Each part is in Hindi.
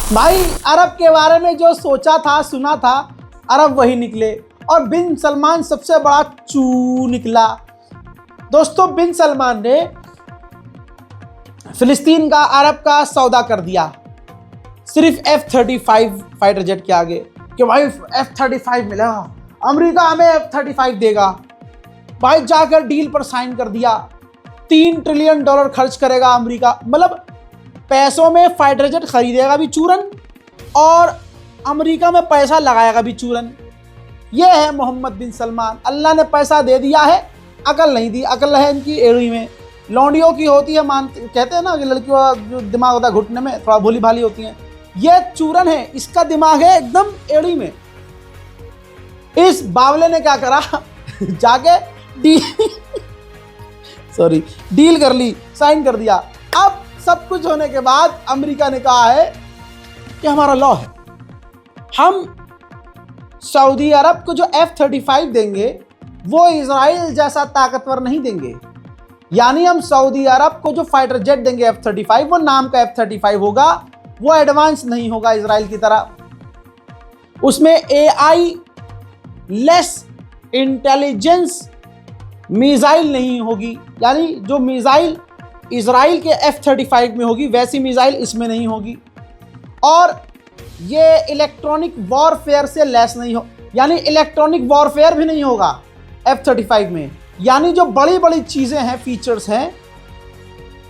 भाई अरब के बारे में जो सोचा था सुना था अरब वही निकले और बिन सलमान सबसे बड़ा चू निकला। दोस्तों बिन सलमान ने फिलिस्तीन का अरब का सौदा कर दिया सिर्फ F-35 फाइटर जेट के आगे कि भाई F-35 मिला, अमेरिका हमें F-35 देगा। भाई जाकर डील पर साइन कर दिया, $3 ट्रिलियन खर्च करेगा अमेरिका। मतलब पैसों में फाइटर जेट खरीदेगा भी चूरन और अमेरिका में पैसा लगाएगा भी चूरन। यह है मोहम्मद बिन सलमान। अल्लाह ने पैसा दे दिया है, अकल नहीं दी। अकल है इनकी एड़ी में, लौंडियों की होती है, कहते हैं ना कि लड़कियों का जो दिमाग होता है घुटने में, थोड़ा भोली भाली होती हैं। ये चूरन है, इसका दिमाग है एकदम एड़ी में। इस बावले ने क्या करा जाके डील कर ली, साइन कर दिया। अब सब कुछ होने के बाद अमेरिका ने कहा है कि हमारा लॉ है, हम सऊदी अरब को जो F-35 देंगे वो इजराइल जैसा ताकतवर नहीं देंगे। यानी हम सऊदी अरब को जो फाइटर जेट देंगे F-35, वो नाम का F-35 होगा, वो एडवांस नहीं होगा इजराइल की तरह। उसमें AI लेस इंटेलिजेंस मिसाइल नहीं होगी। यानी जो मिसाइल इजराइल के F-35 में होगी वैसी मिसाइल इसमें नहीं होगी। और ये इलेक्ट्रॉनिक वॉरफेयर से लेस नहीं हो, यानी इलेक्ट्रॉनिक वॉरफेयर भी नहीं होगा F-35 में। यानी जो बड़ी बड़ी चीज़ें हैं, फीचर्स हैं,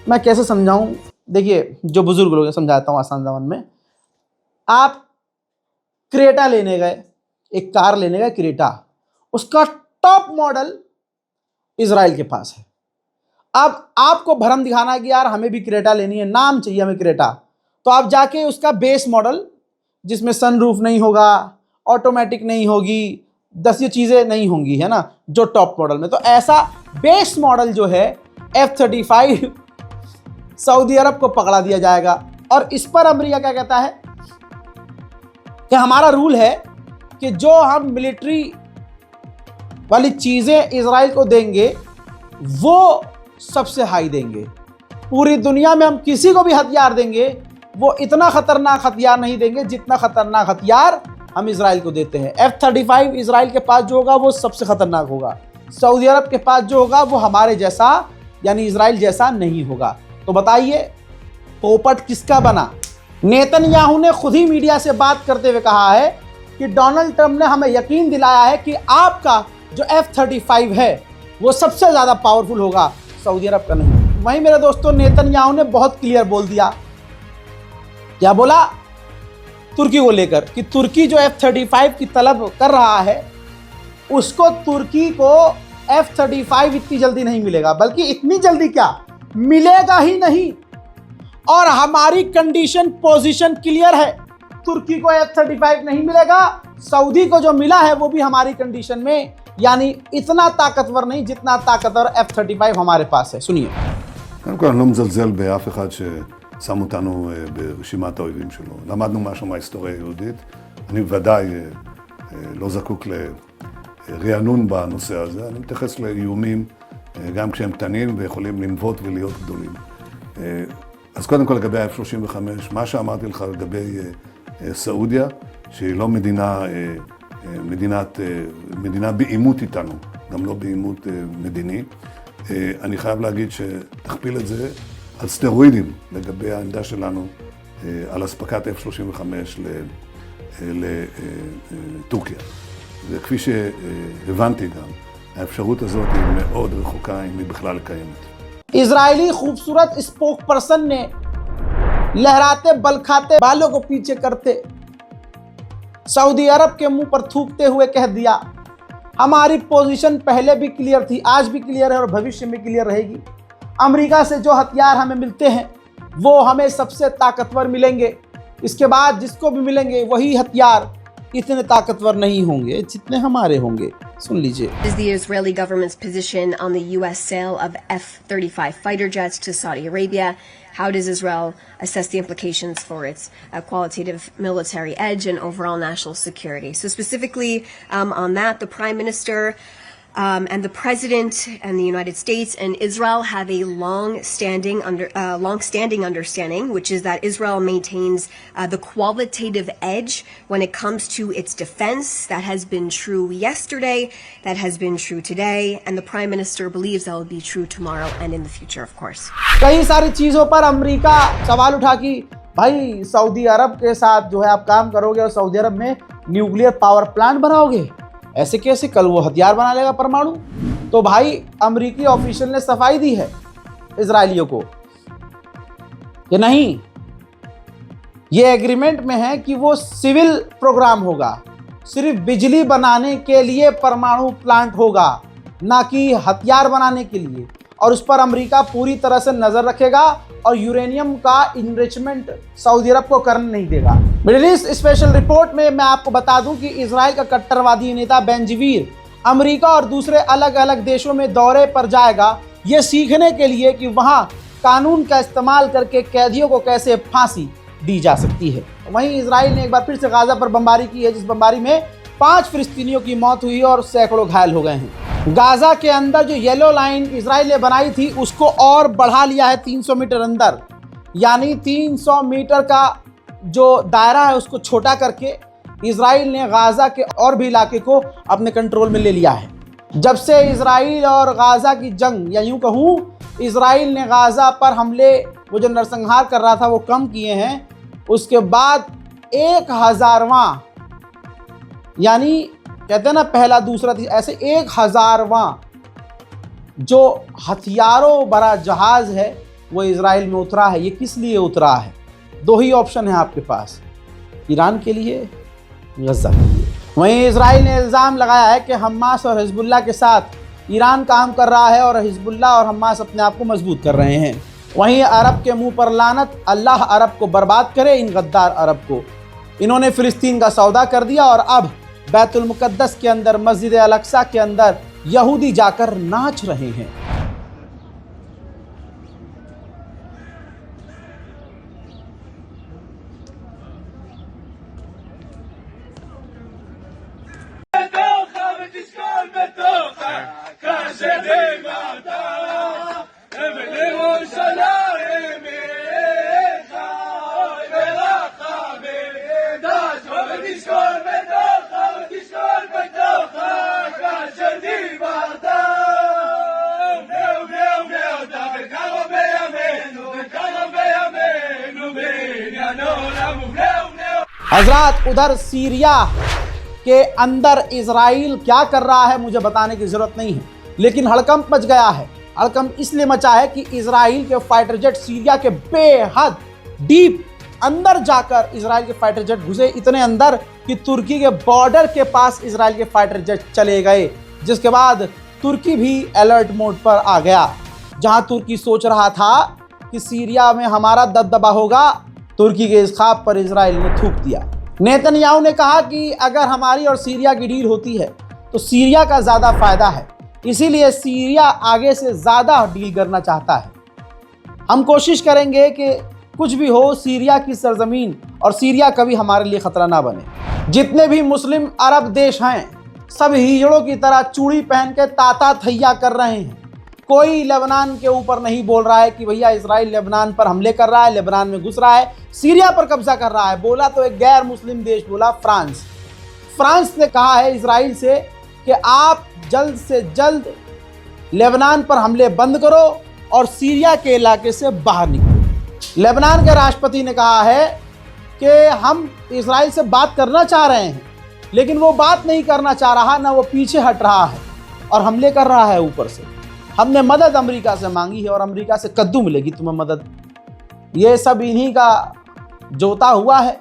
मैं कैसे समझाऊं, देखिए जो बुजुर्ग लोग हैं समझाता हूं आसान ज़बान में। आप क्रेटा लेने गए, एक कार लेने गए क्रेटा, उसका टॉप मॉडल इजराइल के पास है। अब आपको भरम दिखाना है कि यार हमें भी क्रेटा लेनी है, नाम चाहिए हमें क्रेटा, तो आप जाके उसका बेस मॉडल जिसमें सनरूफ नहीं होगा, ऑटोमेटिक नहीं होगी, 10 ये चीज़ें नहीं होंगी, है ना, जो टॉप मॉडल में। तो ऐसा बेस मॉडल जो है F-35 सऊदी अरब को पकड़ा दिया जाएगा। और इस पर अमेरिका क्या कहता है कि हमारा रूल है कि जो हम मिलिट्री वाली चीज़ें इजराइल को देंगे वो सबसे हाई देंगे। पूरी दुनिया में हम किसी को भी हथियार देंगे वो इतना खतरनाक हथियार नहीं देंगे जितना खतरनाक हथियार हम इजराइल को देते हैं। F-35 इजराइल के पास जो होगा वो सबसे खतरनाक होगा। सऊदी अरब के पास जो होगा वो हमारे जैसा यानी इजराइल जैसा नहीं होगा। तो बताइए पोपट किसका बना? नेतन्याहू ने खुद ही मीडिया से बात करते हुए कहा है कि डोनाल्ड ट्रंप ने हमें यकीन दिलाया है कि आपका जो F-35 है वो सबसे ज़्यादा पावरफुल होगा, सऊदी अरब का नहीं। वहीं मेरे दोस्तों नेतन्याहू ने बहुत क्लियर बोल दिया। क्या बोला? तुर्की को लेकर कि तुर्की जो F-35 की तलब कर रहा है उसको, तुर्की को F-35 इतनी जल्दी नहीं मिलेगा, बल्कि इतनी जल्दी क्या मिलेगा ही नहीं। और हमारी कंडीशन पोजीशन क्लियर है, तुर्की को F-35 नहीं मिलेगा, सऊदी को जो मिला है वो भी हमारी कंडीशन में, यानी इतना ताकतवर नहीं जितना ताकतवर F-35 हमारे पास है। सुनिए। קודם כל, אני לא מזלזל באף אחד ששם אותנו ברשימת האויבים שלו. למדנו משהו מההיסטוריה היהודית. אני ודאי לא זקוק לרענון בנושא הזה. אני מתייחס לאיומים גם כשהם קטנים ויכולים לנבוט ולהיות גדולים. אז קודם כל לגבי ה-F-35, מה שאמרתי לך לגבי סעודיה, שהיא לא מדינה בעימות איתנו, גם לא בעימות מדיני. אני חייב להגיד שתכפיל את זה על סטרואידים לגבי העמדה שלנו על אספקת F-35 לטורקיה. וכפי שהבנתי גם, האפשרות הזאת היא מאוד רחוקה אם היא בכלל קיימת. इजरायली खूबसूरत स्पोक पर्सन ने लहराते बलखाते बालों को पीछे करते सऊदी अरब के मुंह पर थूकते हुए कह दिया, हमारी पोजीशन पहले भी क्लियर थी, आज भी क्लियर है और भविष्य में क्लियर रहेगी। अमेरिका से जो हथियार हमें मिलते हैं वो हमें सबसे ताकतवर मिलेंगे, इसके बाद जिसको भी मिलेंगे वही हथियार इतने ताकतवर नहीं होंगे जितने हमारे होंगे। सुन लीजिए। Is the Israeli government's position on the U.S. sale of F-35 fighter jets to Saudi Arabia? How does Israel assess the implications for its qualitative military edge and overall national security? So specifically on that, the Prime Minister And the president and the United States and Israel have a long-standing understanding, which is that Israel maintains the qualitative edge when it comes to its defense. That has been true yesterday, that has been true today, and the Prime Minister believes that will be true tomorrow and in the future, of course. कई सारी चीज़ों पर अमेरिका सवाल उठा कि भाई सऊदी अरब के साथ जो है आप काम करोगे और सऊदी अरब में न्यूक्लियर पावर प्लांट बनाओगे, ऐसे कैसे? कल वो हथियार बना लेगा परमाणु। तो भाई अमेरिकी ऑफिशियल ने सफाई दी है इजरायलियों को कि नहीं, ये एग्रीमेंट में है कि वो सिविल प्रोग्राम होगा, सिर्फ बिजली बनाने के लिए परमाणु प्लांट होगा, ना कि हथियार बनाने के लिए। और उस पर अमेरिका पूरी तरह से नजर रखेगा और यूरेनियम का इनरिचमेंट सऊदी अरब को करने नहीं देगा। मिडिल ईस्ट स्पेशल रिपोर्ट में मैं आपको बता दूं कि इजराइल का कट्टरवादी नेता बेंजवीर अमेरिका और दूसरे अलग अलग देशों में दौरे पर जाएगा, ये सीखने के लिए कि वहां कानून का इस्तेमाल करके कैदियों को कैसे फांसी दी जा सकती है। वहीं इजराइल ने एक बार फिर से गाजा पर बमबारी की है, जिस बमबारी में 5 फिलिस्तीनियों की मौत हुई और सैकड़ों घायल हो गए हैं। गाजा के अंदर जो येलो लाइन इजराइल ने बनाई थी उसको और बढ़ा लिया है 300 मीटर अंदर, यानी 300 मीटर का जो दायरा है उसको छोटा करके इजराइल ने गाजा के और भी इलाके को अपने कंट्रोल में ले लिया है। जब से इजराइल और गाजा की जंग, या यूं कहूं इजराइल ने गाजा पर हमले, वो जो नरसंहार कर रहा था वो कम किए हैं, उसके बाद 1000वां, यानी कहते हैं ना पहला दूसरा ऐसे 1000वां जो हथियारों भरा जहाज है वो इजराइल में उतरा है। ये किस लिए उतरा है? 2 ही ऑप्शन है आपके पास, ईरान के लिए, गजा के लिए। वहीं इजराइल ने इल्ज़ाम लगाया है कि हमास और हिजबुल्लाह के साथ ईरान काम कर रहा है और हिजबुल्लाह और हमास अपने आप को मजबूत कर रहे हैं। वहीं अरब के मुंह पर लानत, अल्लाह अरब को बर्बाद करे, इन गद्दार अरब को। इन्होंने फिलिस्तीन का सौदा कर दिया और अब बैतुल मुकद्दस के अंदर, मस्जिद अल अक्सा के अंदर यहूदी जाकर नाच रहे हैं। हजरात, उधर सीरिया के अंदर इजराइल क्या कर रहा है मुझे बताने की जरूरत नहीं है, लेकिन हड़कंप मच गया है। हड़कंप इसलिए मचा है कि इजराइल के फाइटर जेट सीरिया के बेहद डीप अंदर जाकर इजराइल के फाइटर जेट घुसे, इतने अंदर कि तुर्की के बॉर्डर के पास इजराइल के फाइटर जेट चले गए, जिसके बाद तुर्की भी अलर्ट मोड पर आ गया। जहां तुर्की सोच रहा था कि सीरिया में हमारा दबदबा होगा, तुर्की के इस ख्वाब पर इजराइल ने थूक दिया। नेतन्याहू ने कहा कि अगर हमारी और सीरिया की डील होती है तो सीरिया का ज़्यादा फायदा है, इसीलिए सीरिया आगे से ज़्यादा डील करना चाहता है। हम कोशिश करेंगे कि कुछ भी हो, सीरिया की सरजमीन और सीरिया कभी हमारे लिए ख़तरा ना बने। जितने भी मुस्लिम अरब देश हैं सब हिजड़ों की तरह चूड़ी पहन के ताता थैया कर रहे हैं। कोई लेबनान के ऊपर नहीं बोल रहा है कि भैया इजराइल लेबनान पर हमले कर रहा है, लेबनान में घुस रहा है, सीरिया पर कब्जा कर रहा है। बोला तो एक गैर मुस्लिम देश बोला, फ्रांस। फ्रांस ने कहा है इजराइल से कि आप जल्द से जल्द लेबनान पर हमले बंद करो और सीरिया के इलाके से बाहर निकलो। लेबनान के राष्ट्रपति ने कहा है कि हम इजराइल से बात करना चाह रहे हैं, लेकिन वो बात नहीं करना चाह रहा, ना वो पीछे हट रहा है और हमले कर रहा है ऊपर से। हमने मदद अमेरिका से मांगी है और अमेरिका से कद्दू मिलेगी तुम्हें मदद। ये सब इन्हीं का जोता हुआ है,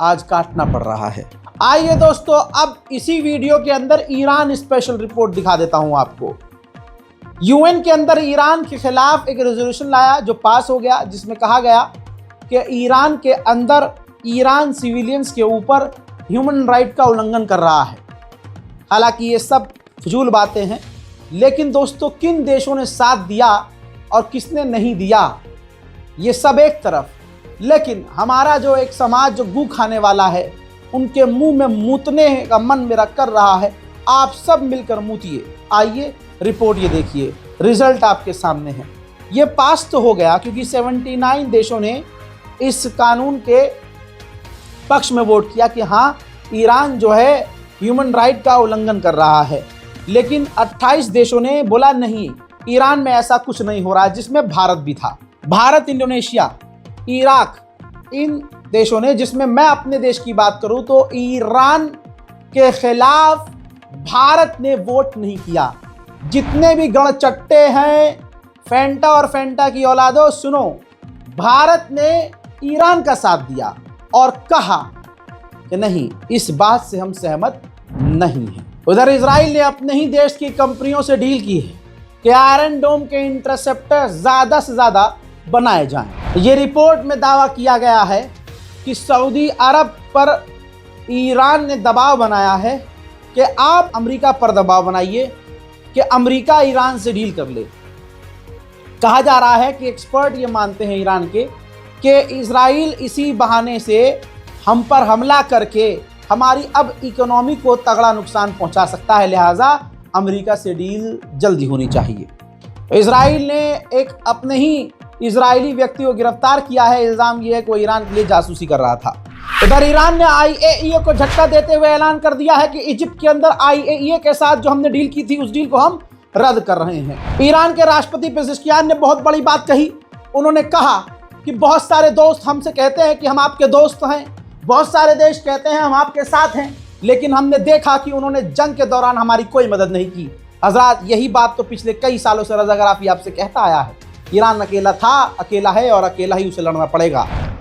आज काटना पड़ रहा है। आइए दोस्तों, अब इसी वीडियो के अंदर ईरान स्पेशल रिपोर्ट दिखा देता हूं आपको। यूएन के अंदर ईरान के खिलाफ एक रेजोल्यूशन लाया जो पास हो गया, जिसमें कहा गया कि ईरान के अंदर ईरान सिविलियंस के ऊपर ह्यूमन राइट का उल्लंघन कर रहा है। हालांकि ये सब फजूल बातें हैं, लेकिन दोस्तों किन देशों ने साथ दिया और किसने नहीं दिया, ये सब एक तरफ, लेकिन हमारा जो एक समाज जो गू खाने वाला है, उनके मुंह में मूतने का मन मेरा कर रहा है। आप सब मिलकर मूतिए, आइए रिपोर्ट ये देखिए, रिजल्ट आपके सामने है। ये पास तो हो गया क्योंकि 79 देशों ने इस कानून के पक्ष में वोट किया कि हाँ, ईरान जो है ह्यूमन राइट का उल्लंघन कर रहा है। लेकिन 28 देशों ने बोला नहीं, ईरान में ऐसा कुछ नहीं हो रहा है, जिसमें भारत भी था। भारत, इंडोनेशिया, इराक, इन देशों ने, जिसमें मैं अपने देश की बात करूं तो ईरान के खिलाफ भारत ने वोट नहीं किया। जितने भी गणचट्टे हैं, फेंटा और फेंटा की औलादो, सुनो, भारत ने ईरान का साथ दिया और कहा कि नहीं, इस बात से हम सहमत नहीं हैं। उधर इजराइल ने अपने ही देश की कंपनियों से डील की है कि आयरन डोम के इंटरसेप्टर ज़्यादा से ज़्यादा बनाए जाएं। ये रिपोर्ट में दावा किया गया है कि सऊदी अरब पर ईरान ने दबाव बनाया है कि आप अमेरिका पर दबाव बनाइए कि अमेरिका ईरान से डील कर ले। कहा जा रहा है कि एक्सपर्ट ये मानते हैं ईरान के कि इजराइल इसी बहाने से हम पर हमला करके हमारी अब इकोनॉमी को तगड़ा नुकसान पहुंचा सकता है, लिहाजा अमेरिका से डील जल्दी होनी चाहिए। इजराइल ने एक अपने ही इजरायली व्यक्ति को गिरफ्तार किया है। इल्ज़ाम यह है कि वो ईरान के लिए जासूसी कर रहा था। इधर ईरान ने IAEA को झटका देते हुए ऐलान कर दिया है कि इजिप्ट के अंदर IAEA के साथ जो हमने डील की थी, उस डील को हम रद्द कर रहे हैं। ईरान के राष्ट्रपति पेज़ेश्कियान ने बहुत बड़ी बात कही। उन्होंने कहा कि बहुत सारे दोस्त हमसे कहते हैं कि हम आपके दोस्त हैं, बहुत सारे देश कहते हैं हम आपके साथ हैं, लेकिन हमने देखा कि उन्होंने जंग के दौरान हमारी कोई मदद नहीं की। हजरात, यही बात तो पिछले कई सालों से रज़ा गराफी आपसे कहता आया है। ईरान अकेला था, अकेला है और अकेला ही उसे लड़ना पड़ेगा।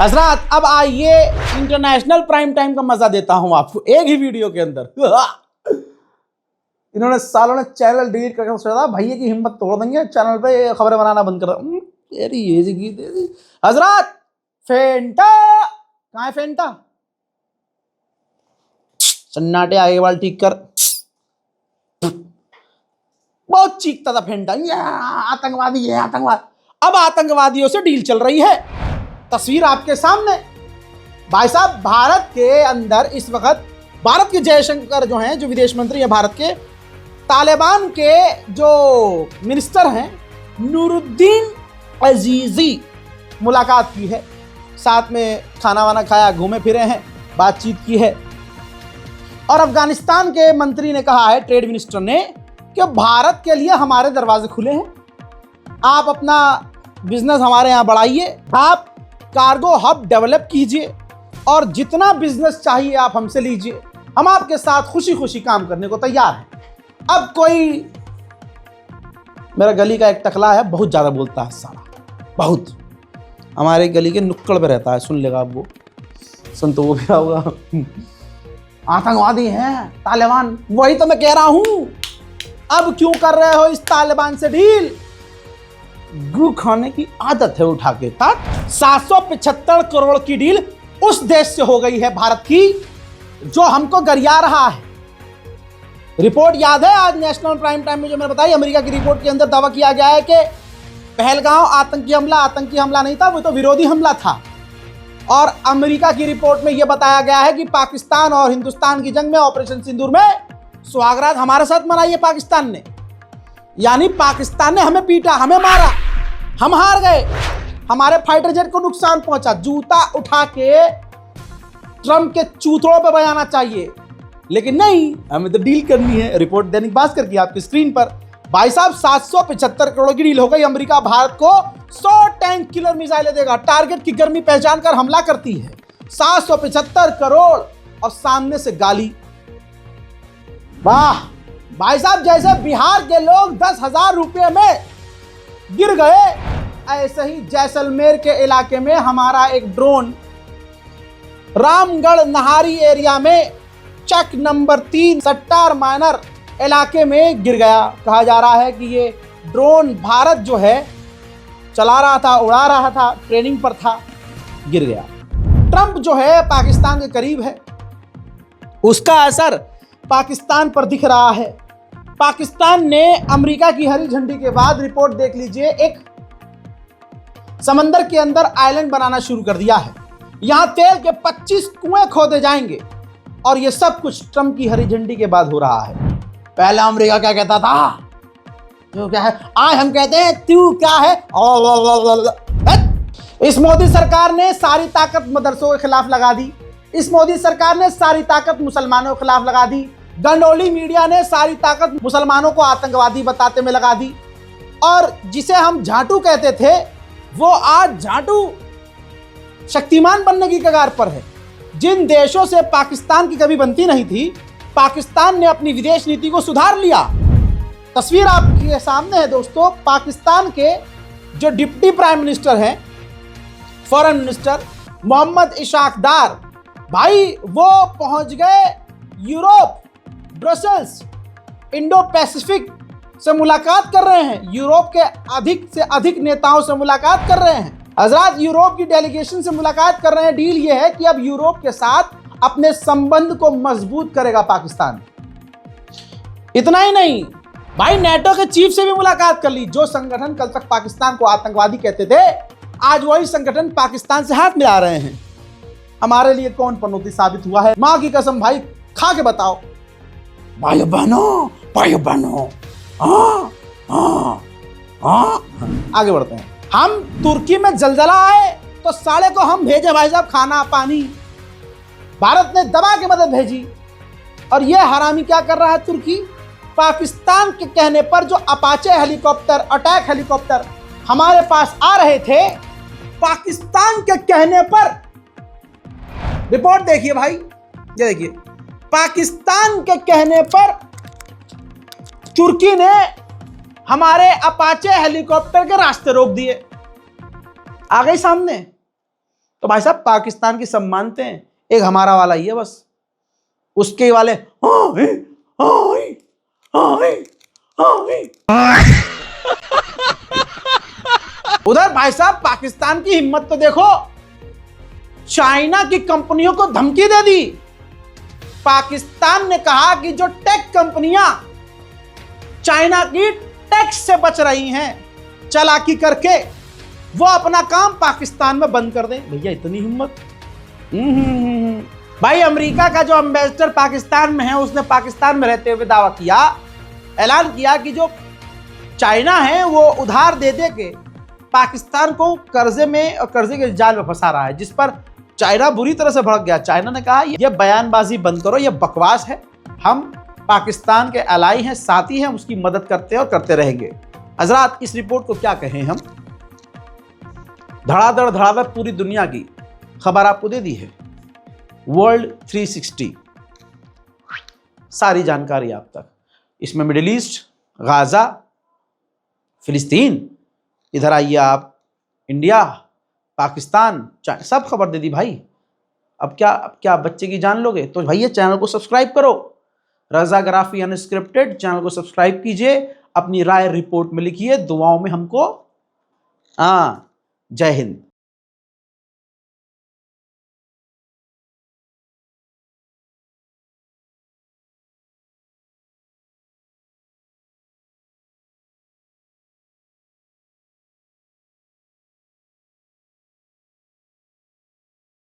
हजरात, अब आइए इंटरनेशनल प्राइम टाइम का मजा देता हूं आपको एक ही वीडियो के अंदर। इन्होंने सालों ने चैनल डिलीट करके सोचा भैया की हिम्मत तोड़ देंगे, चैनल पे खबरें बनाना बंद कर। हजरात, फेंटा कहाँ है? फेंटा सन्नाटे आगे वाल ठीक कर। बहुत चीखता था फेंटा, आतंकवादी है आतंकवाद। अब आतंकवादियों से डील चल रही है। तस्वीर आपके सामने। भाई साहब, भारत के अंदर इस वक्त भारत के जयशंकर जो हैं, जो विदेश मंत्री हैं भारत के, तालिबान के जो मिनिस्टर हैं नूरुद्दीन अजीजी, मुलाकात की है, साथ में खाना वाना खाया, घूमे फिरे हैं, बातचीत की है। और अफगानिस्तान के मंत्री ने कहा है, ट्रेड मिनिस्टर ने, कि भारत के लिए हमारे दरवाजे खुले हैं, आप अपना बिजनेस हमारे यहाँ बढ़ाइए, आप कार्गो हब डेवलप कीजिए और जितना बिजनेस चाहिए आप हमसे लीजिए, हम आपके साथ खुशी खुशी काम करने को तैयार हैं। अब कोई, मेरा गली का एक टकला है, बहुत ज़्यादा बोलता है साला, बहुत, हमारे गली के नुक्कड़ पे रहता है, सुन लेगा अब वो, सुन तो वो भी होगा। आतंकवादी हैं तालिबान, वही तो मैं कह रहा हूँ। अब क्यों कर रहे हो इस तालिबान से डील? गू खाने की आदत है उठा के। 775 करोड़ की डील उस देश से हो गई है भारत की जो हमको गरिया रहा है। रिपोर्ट याद है आज नेशनल प्राइम टाइम में जो मैंने बताई, अमेरिका की रिपोर्ट के अंदर दावा किया गया है कि पहलगांव आतंकी हमला नहीं था, वो तो विरोधी हमला था। और अमेरिका की रिपोर्ट में यह बताया गया है कि पाकिस्तान और हिंदुस्तान की जंग में, ऑपरेशन सिंदूर में, सुहागरात हमारे साथ मनाई है पाकिस्तान ने। यानी पाकिस्तान ने हमें पीटा, हमें मारा, हम हार गए, हमारे फाइटर जेट को नुकसान पहुंचा। जूता उठा के ट्रंप के चूथड़ों पे बजाना चाहिए, लेकिन नहीं, हमें तो डील करनी है। रिपोर्ट दैनिक भास्कर की आपकी स्क्रीन पर। भाई साहब, 775 करोड़ की डील हो गई। अमेरिका भारत को 100 टैंक किलर मिसाइलें देगा। टारगेट की गर्मी पहचान कर हमला करती है। 775 करोड़ और सामने से गाली। वाह भाई साहब, जैसे बिहार के लोग 10,000 रुपये में गिर गए, ऐसे ही जैसलमेर के इलाके में हमारा एक ड्रोन रामगढ़ नहारी एरिया में चेक नंबर 3 सट्टार माइनर इलाके में गिर गया। कहा जा रहा है कि ये ड्रोन भारत जो है चला रहा था, उड़ा रहा था, ट्रेनिंग पर था, गिर गया। ट्रंप जो है पाकिस्तान के करीब है, उसका असर पाकिस्तान पर दिख रहा है। पाकिस्तान ने अमेरिका की हरी झंडी के बाद रिपोर्ट देख लीजिए, एक समंदर के अंदर आइलैंड बनाना शुरू कर दिया है। यहां तेल के 25 कुएं खोदे जाएंगे और ये सब कुछ ट्रंप की हरी झंडी के बाद हो रहा है। पहले अमेरिका क्या कहता था, तू क्या है, आज हम कहते हैं तू क्या है। इस मोदी सरकार ने सारी ताकत मदरसों के खिलाफ लगा दी। इस मोदी सरकार ने सारी ताकत मुसलमानों के खिलाफ लगा दी। गंडोली मीडिया ने सारी ताकत मुसलमानों को आतंकवादी बताते में लगा दी। और जिसे हम झाटू कहते थे वो आज झाटू शक्तिमान बनने की कगार पर है। जिन देशों से पाकिस्तान की कभी बनती नहीं थी, पाकिस्तान ने अपनी विदेश नीति को सुधार लिया। तस्वीर आपके सामने है दोस्तों, पाकिस्तान के जो डिप्टी प्राइम मिनिस्टर हैं, फॉरेन मिनिस्टर मोहम्मद इशाक डार, भाई वो पहुंच गए यूरोप, ब्रसेल्स, इंडो पैसिफिक से मुलाकात कर रहे हैं। यूरोप के अधिक से अधिक नेताओं से मुलाकात कर रहे हैं। हजरात यूरोप की डेलीगेशन से मुलाकात कर रहे हैं। डील ये है कि अब यूरोप के साथ अपने संबंध को मजबूत करेगा पाकिस्तान। इतना ही नहीं भाई, नेटो के चीफ से भी मुलाकात कर ली। जो संगठन कल तक पाकिस्तान को आतंकवादी कहते थे, आज वही संगठन पाकिस्तान से हाथ मिला रहे हैं। हमारे लिए कौन पनौती साबित हुआ है, मां की कसम भाई, खा के बताओ। भाई बहनों, आगे बढ़ते हैं। हम तुर्की में जलजला आए तो साले को हम भेजे भाई साहब खाना पानी। भारत ने दबा के मदद भेजी और ये हरामी क्या कर रहा है, तुर्की पाकिस्तान के कहने पर जो अपाचे हेलीकॉप्टर, अटैक हेलीकॉप्टर हमारे पास आ रहे थे, पाकिस्तान के कहने पर, रिपोर्ट देखिए भाई, ये देखिए, पाकिस्तान के कहने पर तुर्की ने हमारे अपाचे हेलीकॉप्टर के रास्ते रोक दिए। आ गई सामने। तो भाई साहब पाकिस्तान की सब मानते हैं, एक हमारा वाला ही है बस, उसके वाले उधर भाई साहब पाकिस्तान की हिम्मत तो देखो, चाइना की कंपनियों को धमकी दे दी। पाकिस्तान ने कहा कि जो टेक कंपनियां चाइना की टैक्स से बच रही हैं चालाकी करके, वो अपना काम पाकिस्तान में बंद कर दें। भैया इतनी हिम्मत। भाई अमेरिका का जो एम्बेसडर पाकिस्तान में है, उसने पाकिस्तान में रहते हुए दावा किया, ऐलान किया कि जो चाइना है वो उधार दे दे के पाकिस्तान को कर्जे में और कर्जे के जाल में फंसा रहा है, जिस पर चाइना बुरी तरह से भड़क गया। चाइना ने कहा ये बयानबाजी बंद करो, ये बकवास है, हम पाकिस्तान के अलाई हैं, साथी हैं, उसकी मदद करते हैं और करते रहेंगे। हजरात इस रिपोर्ट को क्या कहें हम, धड़ाधड़ पूरी दुनिया की खबर आपको दे दी है। वर्ल्ड 360 सारी जानकारी आप तक, इसमें मिडिल ईस्ट, गाजा, फिलिस्तीन, इधर आइए आप, इंडिया, पाकिस्तान, चाइना, सब खबर दे दी भाई। अब क्या बच्चे की जान लोगे? तो भाई ये चैनल को सब्सक्राइब करो, रजाग्राफी अनस्क्रिप्टेड चैनल को सब्सक्राइब कीजिए, अपनी राय रिपोर्ट में लिखिए, दुआओं में हमको जय हिंद।